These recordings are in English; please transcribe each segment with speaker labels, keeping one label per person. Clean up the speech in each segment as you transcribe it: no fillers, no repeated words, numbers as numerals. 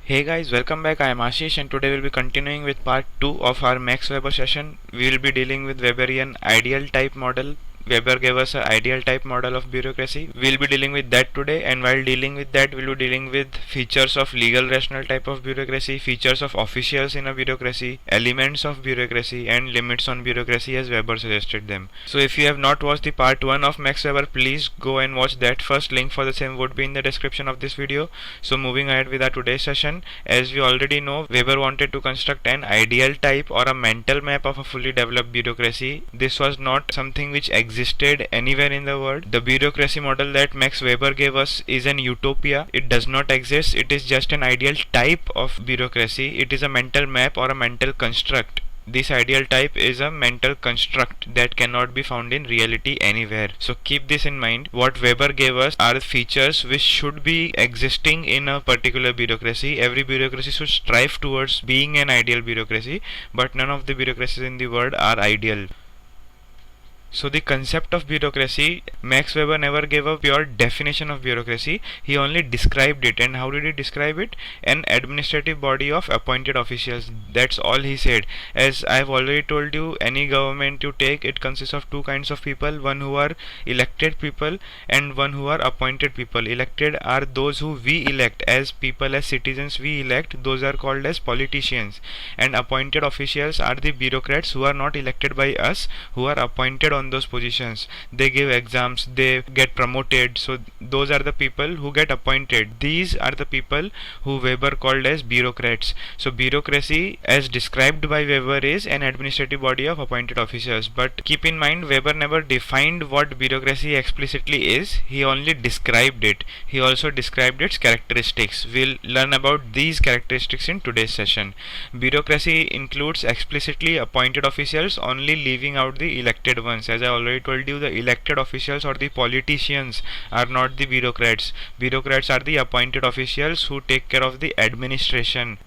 Speaker 1: Hey guys, welcome back. I am Ashish and today we'll be continuing with part 2 of our Max Weber session. We will be dealing with Weberian ideal type model. Weber gave us an ideal type model of bureaucracy. We'll be dealing with that today, and while dealing with that, we'll be dealing with features of legal rational type of bureaucracy, features of officials in a bureaucracy, elements of bureaucracy, and limits on bureaucracy as Weber suggested them. So if you have not watched the part 1 of Max Weber, please go and watch that first. Link for the same would be in the description of this video. So moving ahead with our today's session, as we already know, Weber wanted to construct an ideal type or a mental map of a fully developed bureaucracy. This was not something which existed anywhere in the world. The bureaucracy model that Max Weber gave us is an utopia. It does not exist. It is just an ideal type of bureaucracy. It is a mental map or a mental construct. This ideal type is a mental construct that cannot be found in reality anywhere. So keep this in mind. What Weber gave us are features which should be existing in a particular bureaucracy. Every bureaucracy should strive towards being an ideal bureaucracy, but none of the bureaucracies in the world are ideal. So the concept of bureaucracy, Max Weber never gave a pure definition of bureaucracy. He only described it. And how did he describe it? An administrative body of appointed officials. That's all he said. As I have already told you, any government you take, it consists of two kinds of people. One who are elected people and one who are appointed people. Elected are those who we elect as people, as citizens we elect. Those are called as politicians. And appointed officials are the bureaucrats who are not elected by us, who are appointed on those positions. They give exams, they get promoted, so those are the people who get appointed. These are the people who Weber called as bureaucrats. So bureaucracy as described by Weber is an administrative body of appointed officials. But keep in mind, Weber never defined what bureaucracy explicitly is. He only described it. He also described its characteristics. We'll learn about these characteristics in today's session. Bureaucracy includes explicitly appointed officials, only leaving out the elected ones. As I already told you, the elected officials or the politicians are not the bureaucrats. Bureaucrats are the appointed officials who take care of the administration.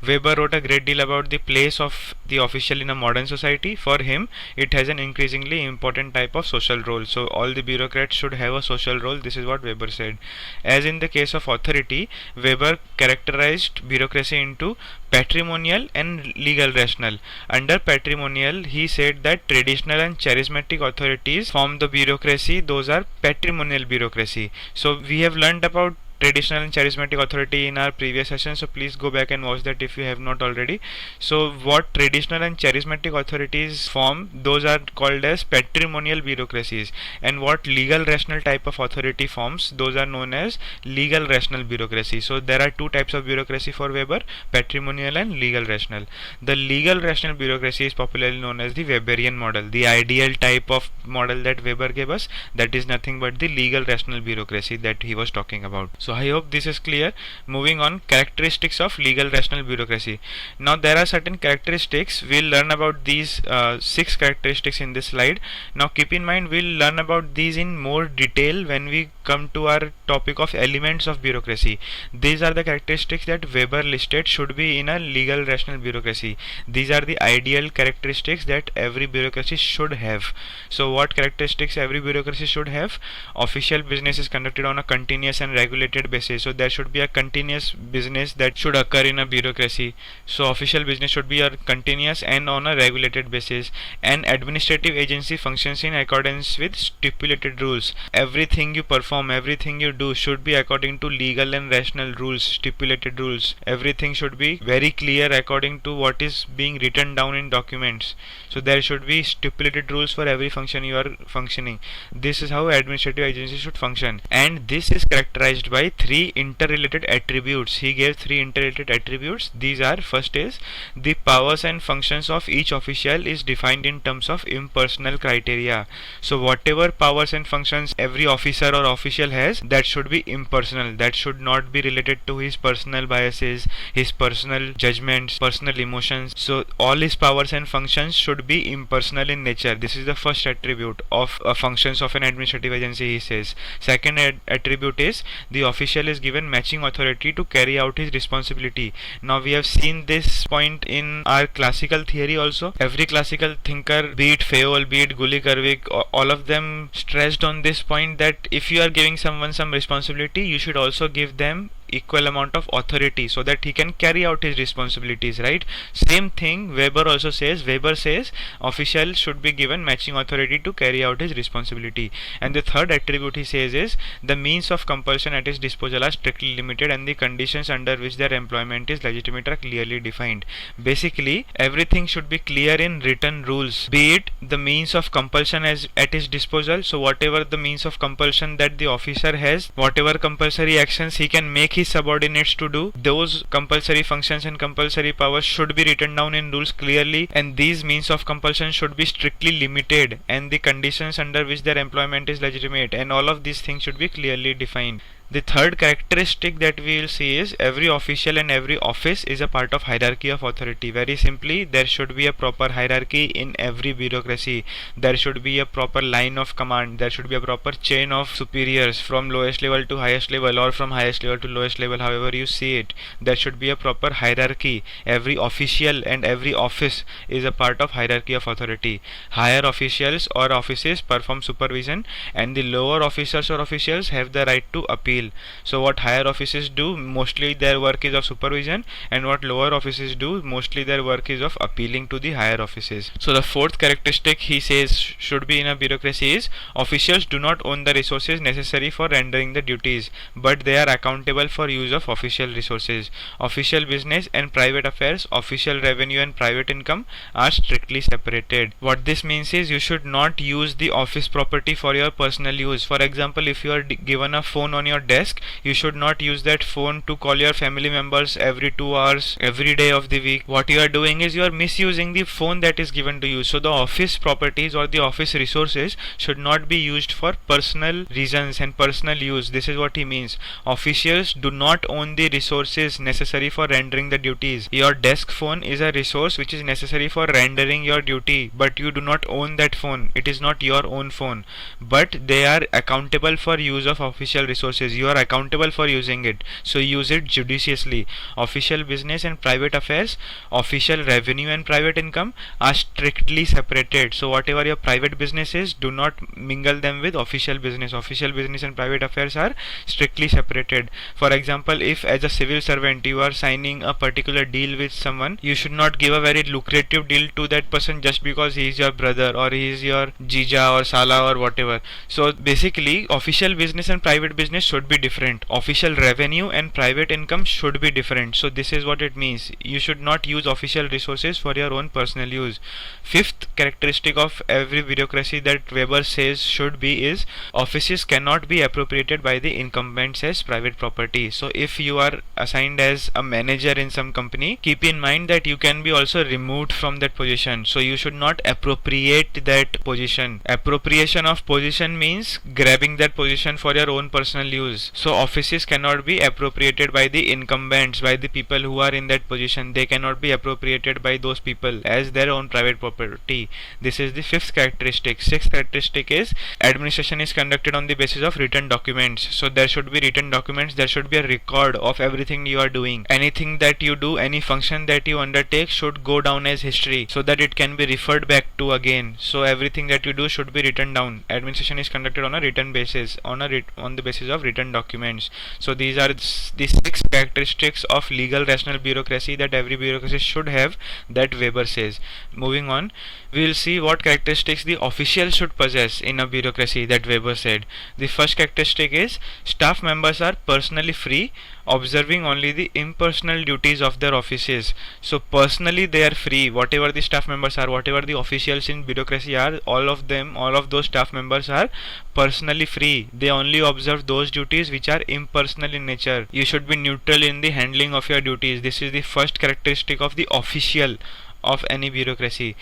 Speaker 1: Weber wrote a great deal about the place of the official in a modern society. For him, it has an increasingly important type of social role. So all the bureaucrats should have a social role. This is what Weber said. As in the case of authority, Weber characterized bureaucracy into patrimonial and legal rational. Under patrimonial, he said that traditional and charismatic authorities form the bureaucracy. Those are patrimonial bureaucracy. So we have learned about traditional and charismatic authority in our previous session, so please go back and watch that if you have not already. So what traditional and charismatic authorities form, those are called as patrimonial bureaucracies, and what legal rational type of authority forms, those are known as legal rational bureaucracy. So there are two types of bureaucracy for Weber, patrimonial and legal rational. The legal rational bureaucracy is popularly known as the Weberian model. The ideal type of model that Weber gave us, that is nothing but the legal rational bureaucracy that he was talking about. So I hope this is clear. Moving on, characteristics of legal rational bureaucracy. Now there are certain characteristics. We'll learn about these 6 characteristics in this slide. Now keep in mind, we'll learn about these in more detail when we come to our topic of elements of bureaucracy. These are the characteristics that Weber listed should be in a legal rational bureaucracy. These are the ideal characteristics that every bureaucracy should have. So what characteristics every bureaucracy should have? Official business is conducted on a continuous and regulated basis. So there should be a continuous business that should occur in a bureaucracy. So official business should be a continuous and on a regulated basis. An administrative agency functions in accordance with stipulated rules. Everything you perform, everything you do should be according to legal and rational rules, stipulated rules. Everything should be very clear according to what is being written down in documents. So there should be stipulated rules for every function you are functioning. This is how administrative agency should function, and this is characterized by 3 interrelated attributes. He gave 3 interrelated attributes. These are, first is, the powers and functions of each official is defined in terms of impersonal criteria. So whatever powers and functions every officer or official has, that should be impersonal. That should not be related to his personal biases, his personal judgments, personal emotions. So all his powers and functions should be impersonal in nature. This is the first attribute of functions of an administrative agency, he says. Second attribute is the official is given matching authority to carry out his responsibility. Now we have seen this point in our classical theory also. Every classical thinker, be it Fayol, be it Gulli-Karvik, all of them stressed on this point that if you are giving someone some responsibility, you should also give them equal amount of authority so that he can carry out his responsibilities, right? Same thing Weber says official should be given matching authority to carry out his responsibility. And the third attribute he says is the means of compulsion at his disposal are strictly limited and the conditions under which their employment is legitimate are clearly defined. Basically, everything should be clear in written rules, be it the means of compulsion as at his disposal. So whatever the means of compulsion that the officer has, whatever compulsory actions he can make his subordinates to do, those compulsory functions and compulsory powers should be written down in rules clearly, and these means of compulsion should be strictly limited, and the conditions under which their employment is legitimate, and all of these things should be clearly defined. The third characteristic that we will see is every official and every office is a part of hierarchy of authority. Very simply, there should be a proper hierarchy in every bureaucracy. There should be a proper line of command. There should be a proper chain of superiors from lowest level to highest level, or from highest level to lowest level, however you see it. There should be a proper hierarchy. Every official and every office is a part of hierarchy of authority. Higher officials or offices perform supervision, and the lower officers or officials have the right to appeal. So what higher offices do, mostly their work is of supervision, and what lower offices do, mostly their work is of appealing to the higher offices. So the fourth characteristic he says should be in a bureaucracy is officials do not own the resources necessary for rendering the duties, but they are accountable for use of official resources. Official business and private affairs, official revenue and private income are strictly separated. What this means is you should not use the office property for your personal use. For example, if you are given a phone on your desk, you should not use that phone to call your family members every 2 hours every day of the week. What you are doing is you are misusing the phone that is given to you. So the office properties or the office resources should not be used for personal reasons and personal use. This is what he means. Officials do not own the resources necessary for rendering the duties. Your desk phone is a resource which is necessary for rendering your duty, but you do not own that phone. It is not your own phone, but they are accountable for use of official resources. You are accountable for using it, so use it judiciously. Official business and private affairs, official revenue and private income are strictly separated. So whatever your private business is, do not mingle them with official business. Official business and private affairs are strictly separated. For example, if as a civil servant you are signing a particular deal with someone, you should not give a very lucrative deal to that person just because he is your brother or he is your jija or sala or whatever. So basically, official business and private business should be different. Official revenue and private income should be different. So this is what it means. You should not use official resources for your own personal use. Fifth characteristic of every bureaucracy that Weber says should be is offices cannot be appropriated by the incumbents as private property. So if you are assigned as a manager in some company, keep in mind that you can be also removed from that position. So you should not appropriate that position. Appropriation of position means grabbing that position for your own personal use. So offices cannot be appropriated by the incumbents, by the people who are in that position. They cannot be appropriated by those people as their own private property. This is the fifth characteristic. Sixth characteristic is administration is conducted on the basis of written documents. So there should be written documents. There should be a record of everything you are doing. Anything that you do, any function that you undertake should go down as history so that it can be referred back to again. So everything that you do should be written down. Administration is conducted on a written basis, on the basis of written documents. So these are the 6 characteristics of legal rational bureaucracy that every bureaucracy should have, that Weber says. Moving on, we will see what characteristics the official should possess in a bureaucracy that Weber said. The first characteristic is staff members are personally free, observing only the impersonal duties of their offices. So personally they are free. Whatever the staff members are, whatever the officials in bureaucracy are, all of those staff members are personally free. They only observe those duties which are impersonal in nature. You should be neutral in the handling of your duties. This is the first characteristic of the official of any bureaucracy.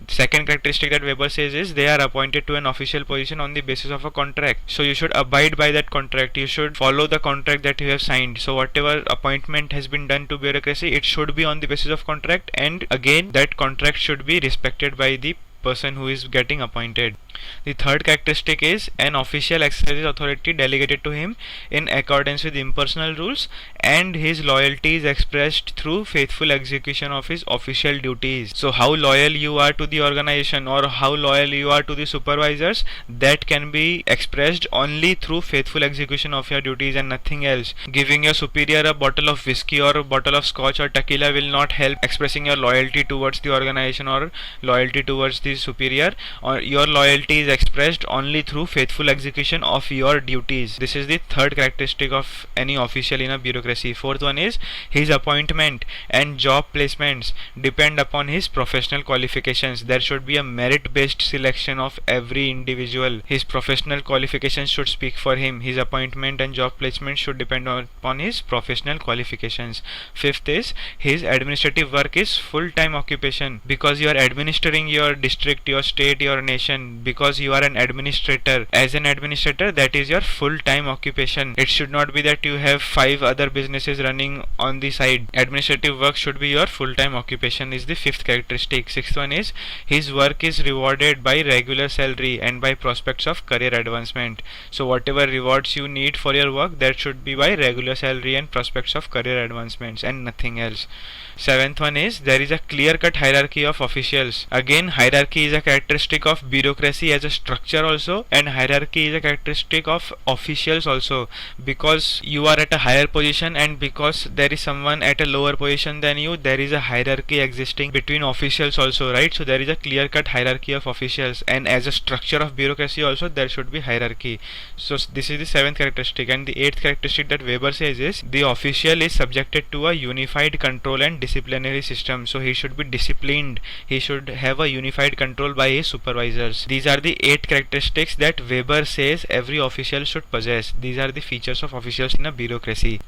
Speaker 1: Second characteristic that Weber says is they are appointed to an official position on the basis of a contract. So you should abide by that contract. You should follow the contract that you have signed. So whatever appointment has been done to bureaucracy, it should be on the basis of contract, and again that contract should be respected by the person who is getting appointed. The third characteristic is an official exercises authority delegated to him in accordance with impersonal rules, and his loyalty is expressed through faithful execution of his official duties. So how loyal you are to the organization or how loyal you are to the supervisors, that can be expressed only through faithful execution of your duties and nothing else. Giving your superior a bottle of whiskey or a bottle of scotch or tequila will not help expressing your loyalty towards the organization or loyalty towards the superior. Or your loyalty is expressed only through faithful execution of your duties. This is the third characteristic of any official in a bureaucracy. Fourth one is his appointment and job placements depend upon his professional qualifications. There should be a merit based selection of every individual. His professional qualifications should speak for him. His appointment and job placement should depend upon his professional qualifications. Fifth is his administrative work is full-time occupation, because you are administering your district, your state, your nation, because you are an administrator. As an administrator, that is your full-time occupation. It should not be that you have 5 other businesses running on the side. Administrative work should be your full-time occupation is the fifth characteristic. Sixth one is his work is rewarded by regular salary and by prospects of career advancement. So whatever rewards you need for your work, that should be by regular salary and prospects of career advancements and nothing else. Seventh one is there is a clear cut hierarchy of officials. Again, hierarchy is a characteristic of bureaucracy as a structure also, and hierarchy is a characteristic of officials also, because you are at a higher position and because there is someone at a lower position than you, there is a hierarchy existing between officials also, right? So there is a clear cut hierarchy of officials, and as a structure of bureaucracy also there should be hierarchy. So this is the seventh characteristic. And the eighth characteristic that Weber says is the official is subjected to a unified control and disciplinary system. So he should be disciplined, he should have a unified control by his supervisors. These are the 8 characteristics that Weber says every official should possess. These are the features of officials in a bureaucracy.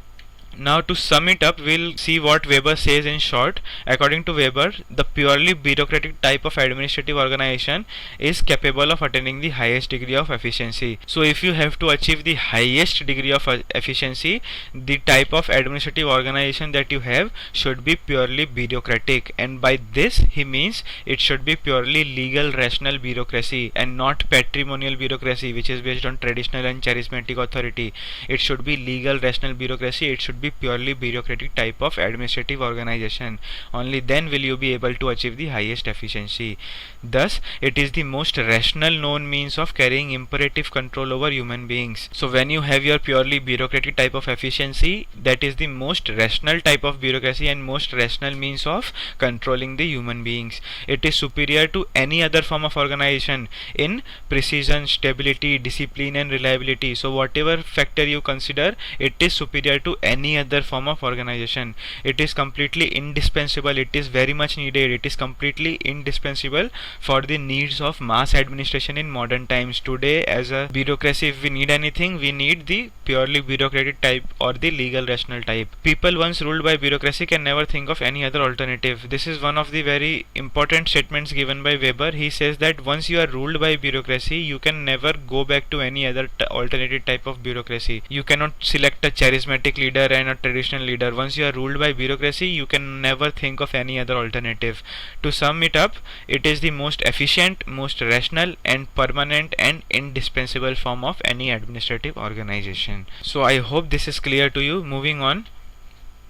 Speaker 1: Now to sum it up, we'll see what Weber says in short. According to Weber, the purely bureaucratic type of administrative organization is capable of attaining the highest degree of efficiency. So if you have to achieve the highest degree of efficiency, the type of administrative organization that you have should be purely bureaucratic, and by this he means it should be purely legal rational bureaucracy and not patrimonial bureaucracy, which is based on traditional and charismatic authority. It should be legal rational bureaucracy. It should be purely bureaucratic type of administrative organization. Only then will you be able to achieve the highest efficiency. Thus, it is the most rational known means of carrying imperative control over human beings. So when you have your purely bureaucratic type of efficiency, that is the most rational type of bureaucracy and most rational means of controlling the human beings. It is superior to any other form of organization in precision, stability, discipline and reliability. So whatever factor you consider, it is superior to any other form of organization. It is completely indispensable. It is very much needed. It is completely indispensable for the needs of mass administration in modern times. Today, as a bureaucracy, if we need anything, we need the purely bureaucratic type or the legal rational type. People once ruled by bureaucracy can never think of any other alternative. This is one of the very important statements given by Weber. He says that once you are ruled by bureaucracy, you can never go back to any other alternative type of bureaucracy. You cannot select a charismatic leader and a traditional leader. Once you are ruled by bureaucracy, you can never think of any other alternative. To sum it up, it is the most efficient, most rational and permanent and indispensable form of any administrative organization. So I hope this is clear to you. Moving on.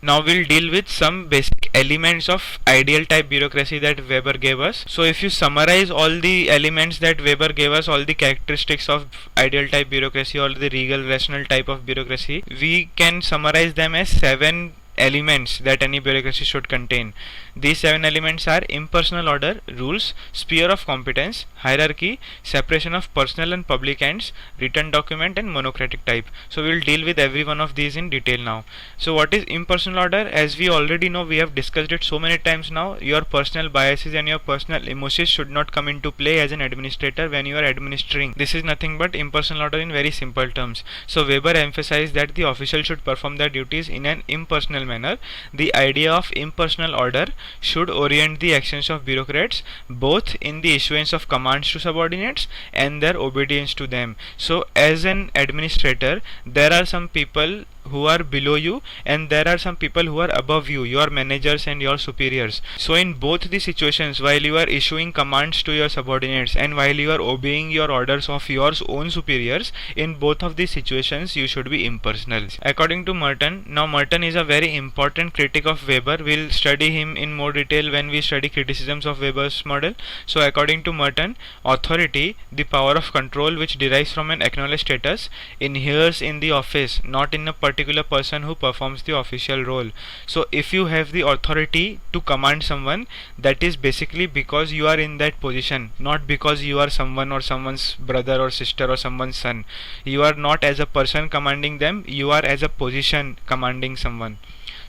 Speaker 1: Now we'll deal with some basic elements of ideal type bureaucracy that Weber gave us. So if you summarize all the elements that Weber gave us, all the characteristics of ideal type bureaucracy or the legal rational type of bureaucracy, we can summarize them as 7 elements that any bureaucracy should contain. These 7 elements are impersonal order, rules, sphere of competence, hierarchy, separation of personal and public ends, written document and monocratic type. So we will deal with every one of these in detail now. So what is impersonal order? As we already know, we have discussed it so many times now. Your personal biases and your personal emotions should not come into play as an administrator when you are administering. This is nothing but impersonal order in very simple terms. So Weber emphasized that the official should perform their duties in an impersonal manner. The idea of impersonal order should orient the actions of bureaucrats both in the issuance of commands to subordinates and their obedience to them. So as an administrator, there are some people who are below you, and there are some people who are above you, your managers and your superiors. So in both the situations, while you are issuing commands to your subordinates and while you are obeying your orders of your own superiors, in both of these situations you should be impersonal. According to Merton, now Merton is a very important critic of Weber. We'll study him in more detail when we study criticisms of Weber's model. So according to Merton, authority, the power of control which derives from an acknowledged status, inheres in the office, not in a particular person who performs the official role. So if you have the authority to command someone, that is basically because you are in that position, not because you are someone or someone's brother or sister or someone's son. You are not as a person commanding them, you are as a position commanding someone.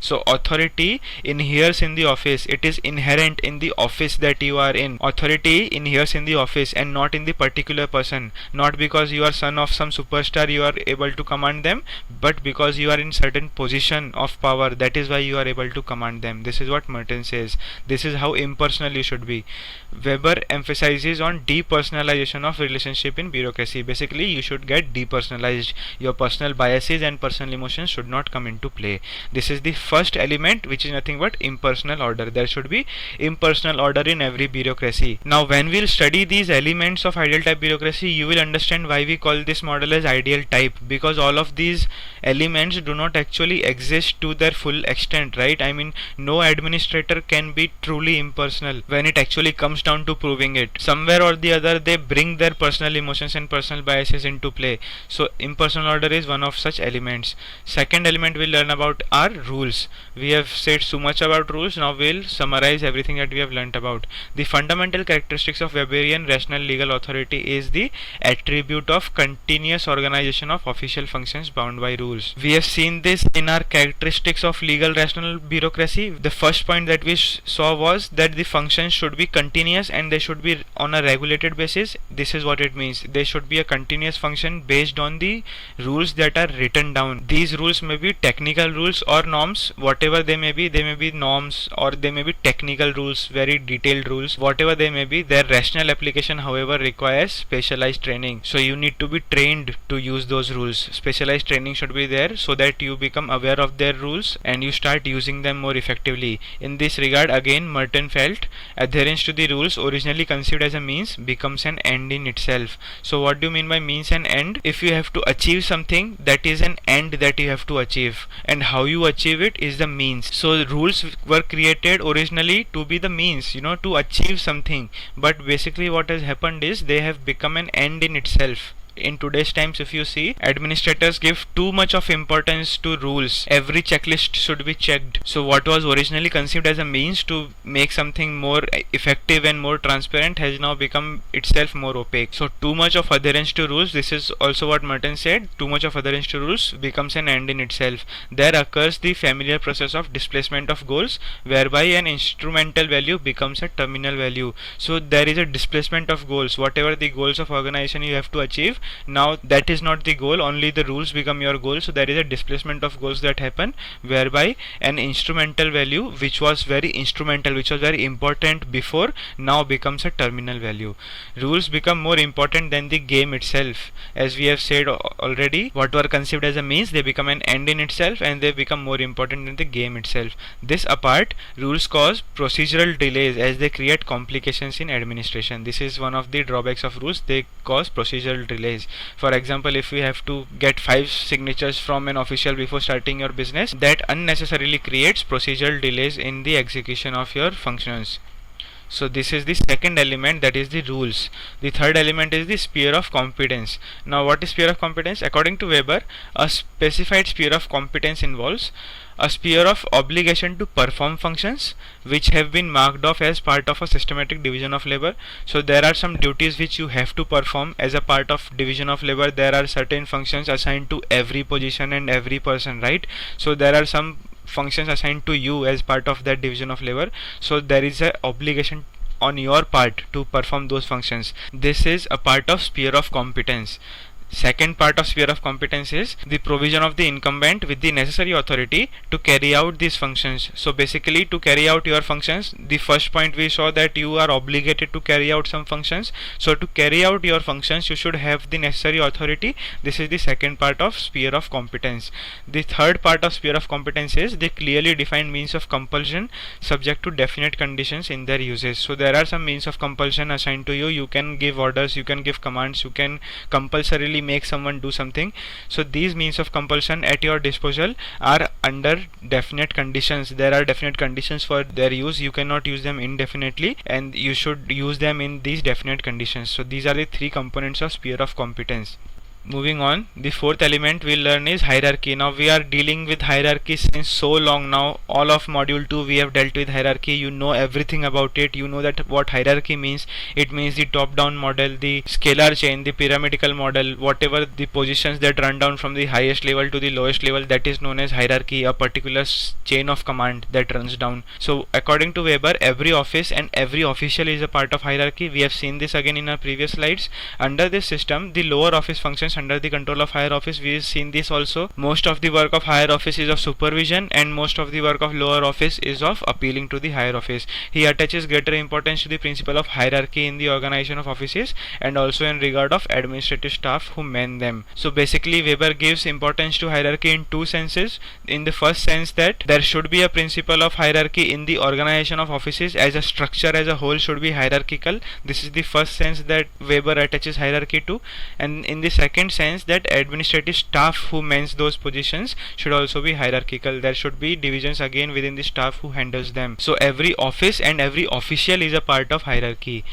Speaker 1: So authority inheres in the office. It is inherent in the office that you are in. Authority inheres in the office and not in the particular person. Not because you are son of some superstar you are able to command them, but because you are in certain position of power. That is why you are able to command them. This is what Merton says. This is how impersonal you should be. Weber emphasizes on depersonalization of relationship in bureaucracy. Basically, you should get depersonalized. Your personal biases and personal emotions should not come into play. This is the first element, which is nothing but impersonal order. There should be impersonal order in every bureaucracy. Now when we'll study these elements of ideal type bureaucracy, you will understand why we call this model as ideal type, because all of these elements do not actually exist to their full extent, right? I mean, no administrator can be truly impersonal when it actually comes down to proving it. Somewhere or the other they bring their personal emotions and personal biases into play. So impersonal order is one of such elements. Second element we'll learn about are rules. We have said so much about rules. Now we'll summarize everything that we have learnt about. The fundamental characteristics of Weberian rational legal authority is the attribute of continuous organization of official functions bound by rules. We have seen this in our characteristics of legal rational bureaucracy. The first point that we saw was that the functions should be continuous and they should be on a regulated basis. This is what it means. They should be a continuous function based on the rules that are written down. These rules may be technical rules or norms, whatever they may be norms or they may be technical rules, very detailed rules, whatever they may be. Their rational application however requires specialized training, so you need to be trained to use those rules. Specialized training should be there so that you become aware of their rules and you start using them more effectively. In this regard, again Merton felt adherence to the rules originally conceived as a means becomes an end in itself. So what do you mean by means and end? If you have to achieve something, that is an end that you have to achieve, and how you achieve it is the means. So the rules were created originally to be the means, to achieve something, but basically what has happened is they have become an end in itself. In today's times, if you see, administrators give too much of importance to rules. Every checklist should be checked. So what was originally conceived as a means to make something more effective and more transparent has now become itself more opaque. So too much of adherence to rules, this is also what Merton said, too much of adherence to rules becomes an end in itself. There occurs the familiar process of displacement of goals, whereby an instrumental value becomes a terminal value. So there is a displacement of goals. Whatever the goals of organization you have to achieve, now that is not the goal, only the rules become your goal. So there is a displacement of goals that happen, whereby an instrumental value which was very instrumental, which was very important before, now becomes a terminal value. Rules become more important than the game itself. As we have said already, what were conceived as a means, they become an end in itself and they become more important than the game itself. This apart, rules cause procedural delays as they create complications in administration. This is one of the drawbacks of rules. They cause procedural delays. For example, if we have to get 5 signatures from an official before starting your business, that unnecessarily creates procedural delays in the execution of your functions. So this is the second element, that is the rules. The third element is the sphere of competence. Now what is sphere of competence? According to Weber, a specified sphere of competence involves a sphere of obligation to perform functions which have been marked off as part of a systematic division of labor. So there are some duties which you have to perform as a part of division of labor. There are certain functions assigned to every position and every person, right? So there are some functions assigned to you as part of that division of labor. So there is an obligation on your part to perform those functions. This is a part of sphere of competence. Second part of sphere of competence is the provision of the incumbent with the necessary authority to carry out these functions. So basically, to carry out your functions, the first point we saw that you are obligated to carry out some functions. So to carry out your functions, you should have the necessary authority. This is the second part of sphere of competence. The third part of sphere of competence is the clearly defined means of compulsion subject to definite conditions in their uses. So there are some means of compulsion assigned to you. You can give orders, you can give commands, you can compulsorily make someone do something. So these means of compulsion at your disposal are under definite conditions. There are definite conditions for their use. You cannot use them indefinitely, and you should use them in these definite conditions. So these are the three components of sphere of competence. Moving on, the fourth element we'll learn is hierarchy. Now we are dealing with hierarchy since so long now. All of module 2 we have dealt with hierarchy. You know everything about it. You know that what hierarchy means. It means the top down model, the scalar chain, the pyramidal model, whatever the positions that run down from the highest level to the lowest level, that is known as hierarchy, a particular chain of command that runs down. So according to Weber, every office and every official is a part of hierarchy. We have seen this again in our previous slides. Under this system, the lower office functions under the control of higher office. We have seen this also. Most of the work of higher office is of supervision, and most of the work of lower office is of appealing to the higher office. He attaches greater importance to the principle of hierarchy in the organization of offices and also in regard of administrative staff who man them. So basically Weber gives importance to hierarchy in two senses. In the first sense, that there should be a principle of hierarchy in the organization of offices, as a structure as a whole should be hierarchical. This is the first sense that Weber attaches hierarchy to. And in the second sense, that administrative staff who mans those positions should also be hierarchical. There should be divisions again within the staff who handles them. So every office and every official is a part of hierarchy.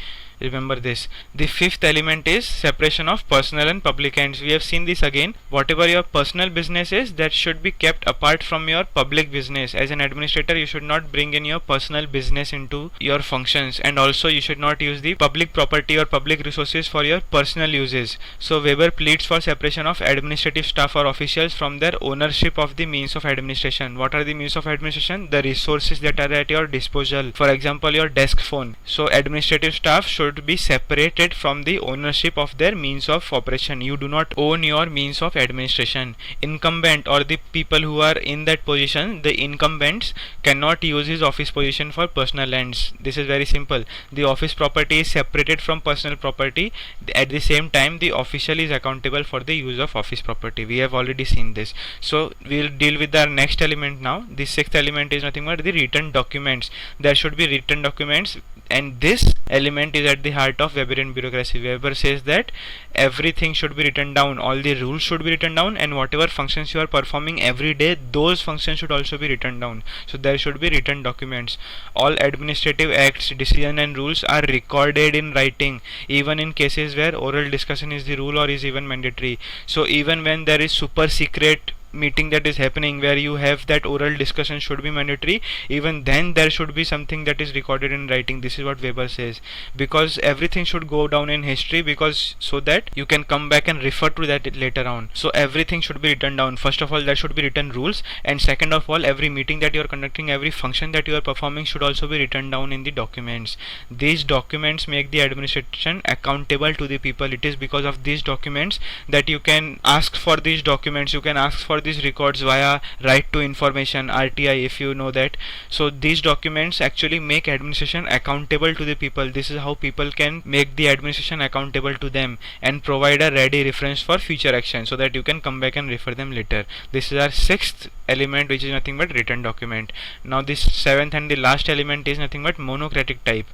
Speaker 1: Remember this. The fifth element is separation of personal and public ends. We have seen this again. Whatever your personal business is, that should be kept apart from your public business. As an administrator, you should not bring in your personal business into your functions, and also you should not use the public property or public resources for your personal uses. So Weber pleads for separation of administrative staff or officials from their ownership of the means of administration. What are the means of administration? The resources that are at your disposal. For example, your desk phone. So administrative staff should be separated from the ownership of their means of operation. You do not own your means of administration. Incumbent, or the people who are in that position, the incumbents cannot use his office position for personal ends. This is very simple. The office property is separated from personal property. At the same time, the official is accountable for the use of office property. We have already seen this. So we'll deal with our next element now. The sixth element is nothing but the written documents. There should be written documents, and this element is at the heart of Weberian bureaucracy. Weber says that everything should be written down, all the rules should be written down, and whatever functions you are performing every day, those functions should also be written down. So there should be written documents. All administrative acts, decisions and rules are recorded in writing, even in cases where oral discussion is the rule or is even mandatory. So even when there is super secret meeting that is happening where you have that oral discussion should be mandatory, even then there should be something that is recorded in writing. This is what Weber says, because everything should go down in history, because so that you can come back and refer to that later on. So everything should be written down. First of all, there should be written rules, and second of all, every meeting that you are conducting, every function that you are performing should also be written down in the documents. These documents make the administration accountable to the people. It is because of these documents that you can ask for these documents, you can ask for these records via right to information, RTI, if you know that. So these documents actually make administration accountable to the people. This is how people can make the administration accountable to them and provide a ready reference for future action, so that you can come back and refer them later. This is our sixth element, which is nothing but written document. Now this seventh and the last element is nothing but monocratic type.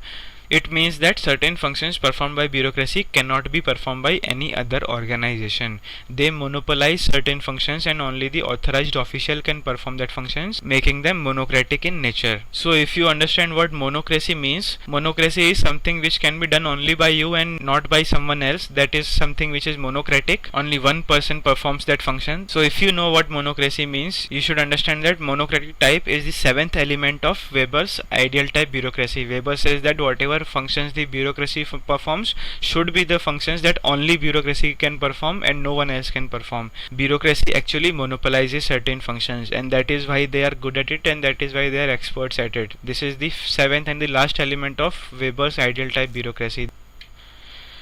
Speaker 1: It means that certain functions performed by bureaucracy cannot be performed by any other organization. They monopolize certain functions and only the authorized official can perform that functions, making them monocratic in nature. So if you understand what monocracy means, monocracy is something which can be done only by you and not by someone else. That is something which is monocratic. Only one person performs that function. So if you know what monocracy means, you should understand that monocratic type is the seventh element of Weber's ideal type bureaucracy. Weber says that whatever functions the bureaucracy performs should be the functions that only bureaucracy can perform and no one else can perform. Bureaucracy actually monopolizes certain functions, and that is why they are good at it, and that is why they are experts at it. This is the seventh and the last element of Weber's ideal type bureaucracy.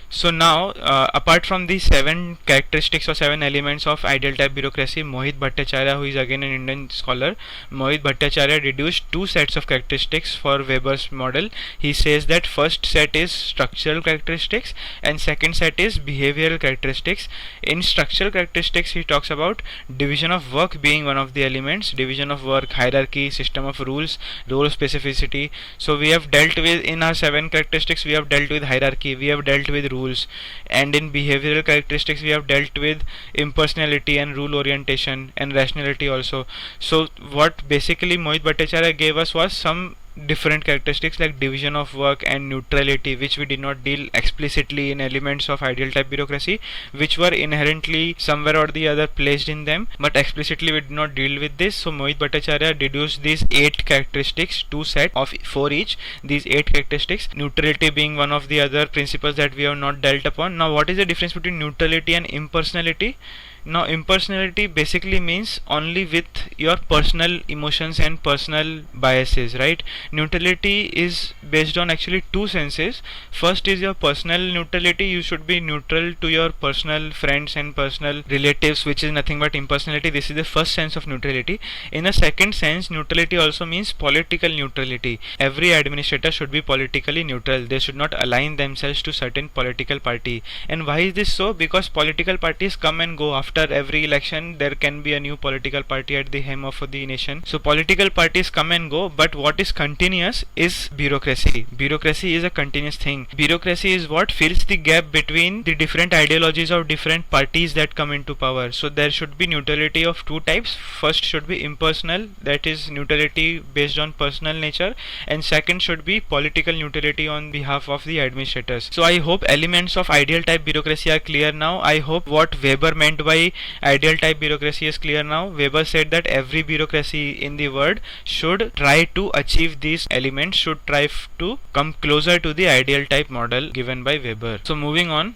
Speaker 1: So now, apart from these 7 characteristics or 7 elements of ideal type bureaucracy, Mohit Bhattacharya, who is again an Indian scholar, Mohit Bhattacharya deduced 2 sets of characteristics for Weber's model. He says that first set is structural characteristics and second set is behavioral characteristics. In structural characteristics, he talks about division of work being one of the elements, division of work, hierarchy, system of rules, role specificity. So we have dealt with, in our 7 characteristics, we have dealt with hierarchy, we have dealt with rules, and in behavioral characteristics we have dealt with impersonality and rule orientation and rationality also. So what basically Mohit Bhattacharya gave us was some different characteristics like division of work and neutrality, which we did not deal explicitly in elements of ideal type bureaucracy, which were inherently somewhere or the other placed in them, but explicitly we did not deal with this. So Mohit Bhattacharya deduced these 8 characteristics, 2 sets of 4 each, these 8 characteristics, neutrality being one of the other principles that we have not dealt upon. Now what is the difference between neutrality and impersonality? Now impersonality basically means only with your personal emotions and personal biases, right? Neutrality is based on actually 2 senses. First is your personal neutrality, you should be neutral to your personal friends and personal relatives, which is nothing but impersonality. This is the first sense of neutrality. In a second sense, neutrality also means political neutrality. Every administrator should be politically neutral. They should not align themselves to certain political party. And why is this so? Because political parties come and go. After every election there can be a new political party at the helm of the nation. So political parties come and go, but what is continuous is bureaucracy. Bureaucracy is a continuous thing. Bureaucracy is what fills the gap between the different ideologies of different parties that come into power. So there should be neutrality of 2 types. First should be impersonal, that is neutrality based on personal nature, and second should be political neutrality on behalf of the administrators. So I hope elements of ideal type bureaucracy are clear now. I hope what Weber meant by ideal type bureaucracy is clear now. Weber said that every bureaucracy in the world should try to achieve these elements, should try to come closer to the ideal type model given by Weber. So moving on,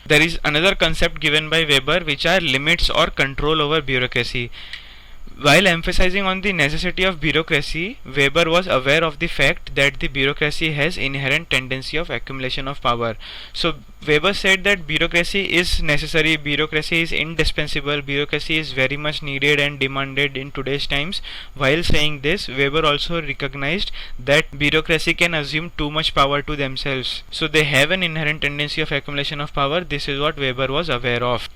Speaker 1: there is another concept given by Weber, which are limits or control over bureaucracy. While emphasizing on the necessity of bureaucracy, Weber was aware of the fact that the bureaucracy has inherent tendency of accumulation of power. So Weber said that bureaucracy is necessary, bureaucracy is indispensable, bureaucracy is very much needed and demanded in today's times. While saying this, Weber also recognized that bureaucracy can assume too much power to themselves. So they have an inherent tendency of accumulation of power. This is what Weber was aware of.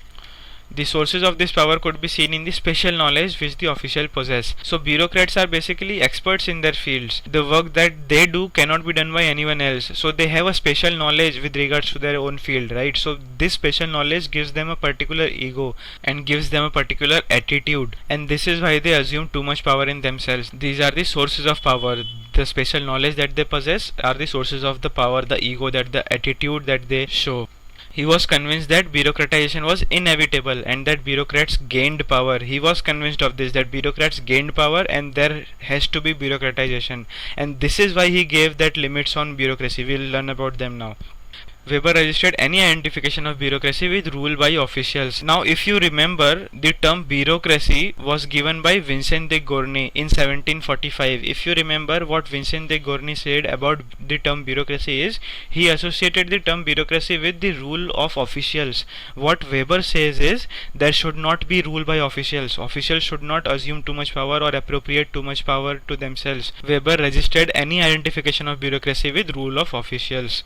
Speaker 1: The sources of this power could be seen in the special knowledge which the official possess. So bureaucrats are basically experts in their fields. The work that they do cannot be done by anyone else. So they have a special knowledge with regards to their own field, right? So this special knowledge gives them a particular ego and gives them a particular attitude. And this is why they assume too much power in themselves. These are the sources of power. The special knowledge that they possess are the sources of the power, the ego, that the attitude that they show. He was convinced that bureaucratization was inevitable and that bureaucrats gained power. He was convinced of this, that bureaucrats gained power and there has to be bureaucratization. And this is why he gave that limits on bureaucracy. We'll learn about them now. Weber registered any identification of bureaucracy with rule by officials. Now if you remember, the term bureaucracy was given by Vincent de Gournay in 1745. If you remember what Vincent de Gournay said about the term bureaucracy is, he associated the term bureaucracy with the rule of officials. What Weber says is, there should not be rule by officials. Officials should not assume too much power or appropriate too much power to themselves. Weber registered any identification of bureaucracy with rule of officials.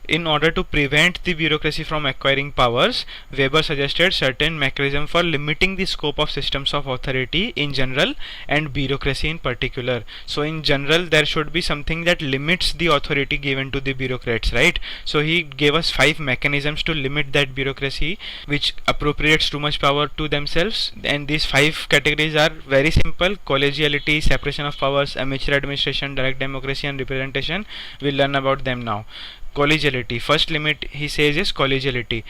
Speaker 1: In order to prevent the bureaucracy from acquiring powers, Weber suggested certain mechanism for limiting the scope of systems of authority in general and bureaucracy in particular. So in general there should be something that limits the authority given to the bureaucrats, right? So he gave us 5 mechanisms to limit that bureaucracy which appropriates too much power to themselves, and these 5 categories are very simple: collegiality, separation of powers, amateur administration, direct democracy and representation. We'll learn about them now. Collegiality. First limit he says is collegiality.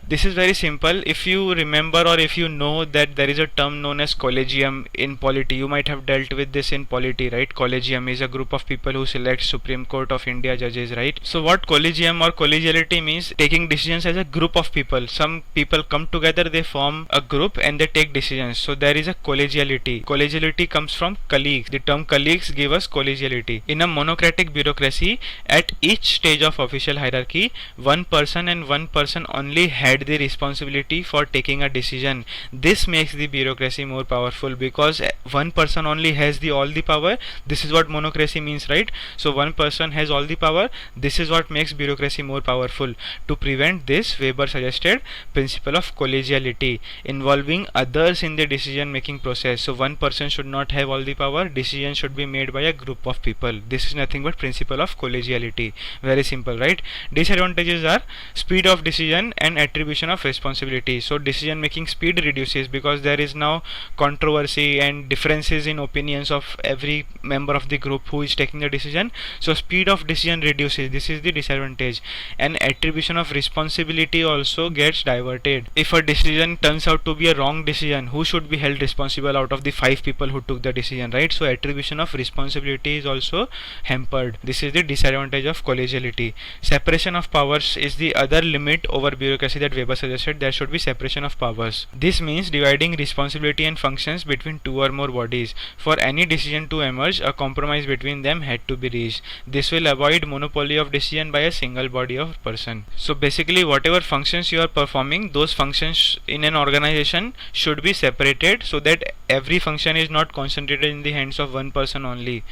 Speaker 1: This is very simple. If you remember or if you know that there is a term known as collegium in polity, you might have dealt with this in polity, right? Collegium is a group of people who select Supreme Court of India judges, right? So what collegium or collegiality means, taking decisions as a group of people. Some people come together, they form a group and they take decisions. So there is a collegiality. Collegiality comes from colleagues. The term colleagues give us collegiality. In a monocratic bureaucracy, at each stage of official hierarchy, one person and one person only had the responsibility for taking a decision. This makes the bureaucracy more powerful because one person only has the all the power. This is what monocracy means, right? So one person has all the power. This is what makes bureaucracy more powerful. To prevent this, Weber suggested principle of collegiality involving others in the decision making process. So one person should not have all the power. Decision should be made by a group of people. This is nothing but principle of collegiality. Very simple, right? Disadvantages are speed of decision and attribution of responsibility. So decision making speed reduces because there is now controversy and differences in opinions of every member of the group who is taking the decision. So speed of decision reduces. This is the disadvantage. And attribution of responsibility also gets diverted. If a decision turns out to be a wrong decision, who should be held responsible out of the 5 people who took the decision, right? So attribution of responsibility is also hampered. This is the disadvantage of collegiality. Separation of powers is the other limit over bureaucracy that Weber suggested. There should be separation of powers. This means dividing responsibility and functions between two or more bodies. For any decision to emerge, a compromise between them had to be reached. This will avoid monopoly of decision by a single body or person. So basically, whatever functions you are performing, those functions in an organization should be separated so that every function is not concentrated in the hands of one person only.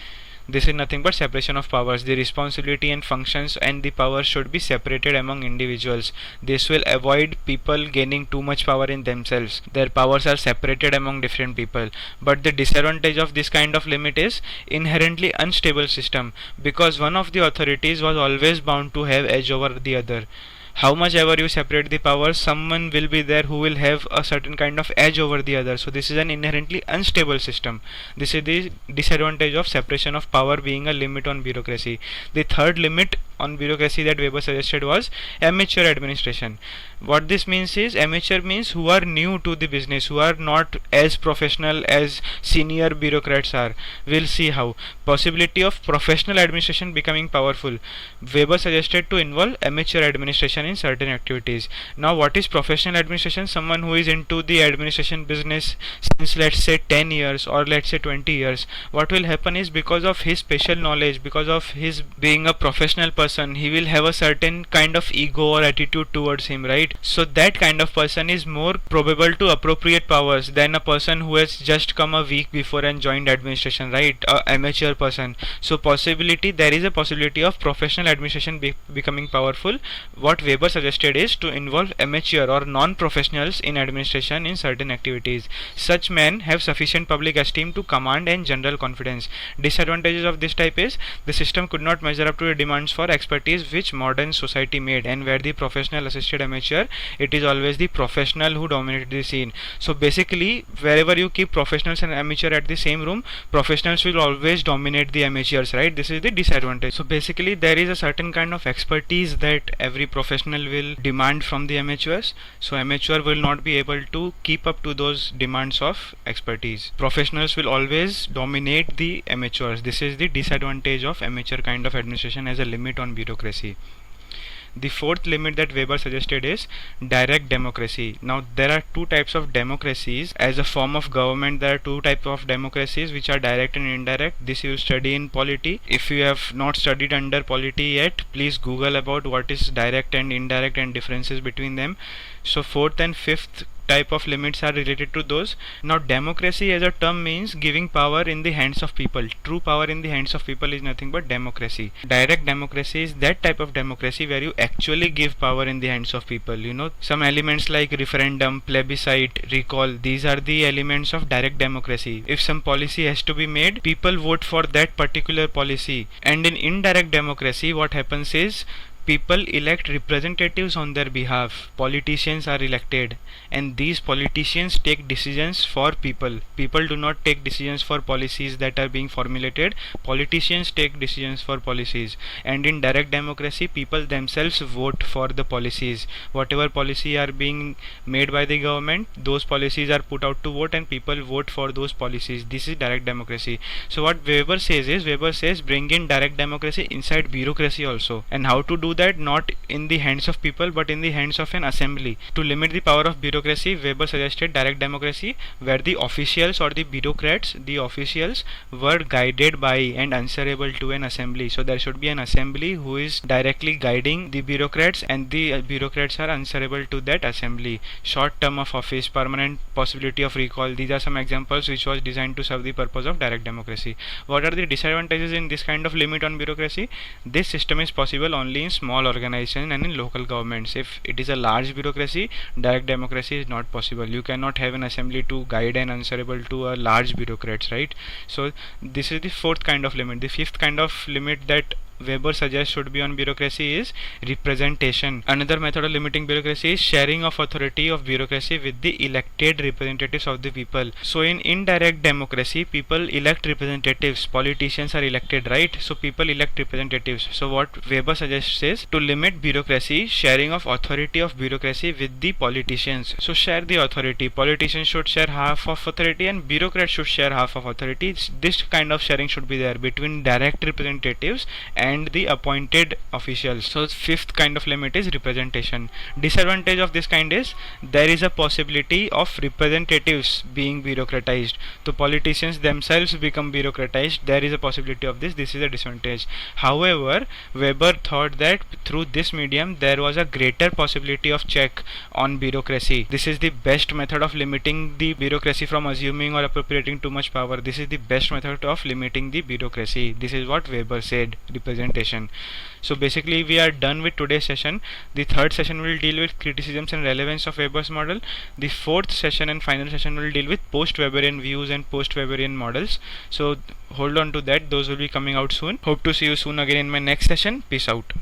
Speaker 1: This is nothing but separation of powers. The responsibility and functions and the power should be separated among individuals. This will avoid people gaining too much power in themselves. Their powers are separated among different people. But the disadvantage of this kind of limit is inherently unstable system, because one of the authorities was always bound to have edge over the other. How much ever you separate the powers, someone will be there who will have a certain kind of edge over the other. So this is an inherently unstable system. This is the disadvantage of separation of power being a limit on bureaucracy. The third limit on bureaucracy that Weber suggested was amateur administration. What this means is, amateur means who are new to the business, who are not as professional as senior bureaucrats are. We'll see how. Possibility of professional administration becoming powerful. Weber suggested to involve amateur administration in certain activities. Now what is professional administration? Someone who is into the administration business since, let's say, 10 years or let's say 20 years. What will happen is, because of his special knowledge, because of his being a professional person, he will have a certain kind of ego or attitude towards him, right? So that kind of person is more probable to appropriate powers than a person who has just come a week before and joined administration, right? A amateur person. So there is a possibility of professional administration becoming powerful. What Weber suggested is to involve amateur or non-professionals in administration in certain activities. Such men have sufficient public esteem to command and general confidence. Disadvantages of this type is, the system could not measure up to the demands for expertise which modern society made, and where the professional assisted amateur, it is always the professional who dominated the scene. So basically, wherever you keep professionals and amateur at the same room, professionals will always dominate the amateurs, right? This is the disadvantage. So basically, there is a certain kind of expertise that every professional will demand from the amateurs. So amateur will not be able to keep up to those demands of expertise. Professionals will always dominate the amateurs. This is the disadvantage of amateur kind of administration as a limit on bureaucracy. The fourth limit that Weber suggested is direct democracy. Now there are two types of democracies. As a form of government, there are two types of democracies which are direct and indirect. This you will study in polity. If you have not studied under polity yet, please Google about what is direct and indirect and differences between them. So fourth and fifth type of limits are related to those. Now democracy as a term means giving power in the hands of people. True power in the hands of people is nothing but democracy. Direct democracy is that type of democracy where you actually give power in the hands of people. You know, some elements like referendum, plebiscite, recall, these are the elements of direct democracy. If some policy has to be made, people vote for that particular policy. And in indirect democracy, what happens is, People elect representatives on their behalf. Politicians are elected, and these politicians take decisions for people. People do not take decisions for policies that are being formulated. Politicians take decisions for policies. And in direct democracy, people themselves vote for the policies. Whatever policy are being made by the government, those policies are put out to vote, and people vote for those policies. This is direct democracy. So what Weber says is, Weber says bring in direct democracy inside bureaucracy also. And how to do that? Not in the hands of people, but in the hands of an assembly. To limit the power of bureaucracy, Weber suggested direct democracy, where the officials or the bureaucrats, the officials, were guided by and answerable to an assembly. So there should be an assembly who is directly guiding the bureaucrats, and the bureaucrats are answerable to that assembly. Short term of office, permanent possibility of recall, these are some examples which was designed to serve the purpose of direct democracy. What are the disadvantages in this kind of limit on bureaucracy? This system is possible only in small organizations and in local governments. If it is a large bureaucracy, direct democracy is not possible. You cannot have an assembly to guide and answerable to a large bureaucrats, right? So this is the fourth kind of limit. The fifth kind of limit that Weber suggests should be on bureaucracy is representation. Another method of limiting bureaucracy is sharing of authority of bureaucracy with the elected representatives of the people. So in indirect democracy, people elect representatives. Politicians are elected, right? So people elect representatives. So what Weber suggests is to limit bureaucracy, sharing of authority of bureaucracy with the politicians. So share the authority. Politicians should share half of authority, and bureaucrats should share half of authority. This kind of sharing should be there between direct representatives and the appointed officials. So fifth kind of limit is representation. Disadvantage of this kind is there is a possibility of representatives being bureaucratized. So politicians themselves become bureaucratized. There is a possibility of this. This is a disadvantage. However, Weber thought that through this medium there was a greater possibility of check on bureaucracy. This is the best method of limiting the bureaucracy from assuming or appropriating too much power. This is the best method of limiting the bureaucracy. This is what Weber said. Representation. So basically we are done with today's session. The third session will deal with criticisms and relevance of Weber's model. The fourth session and final session will deal with post-Weberian views and post-Weberian models. So hold on to that. Those will be coming out soon. Hope to see you soon again in my next session. Peace out.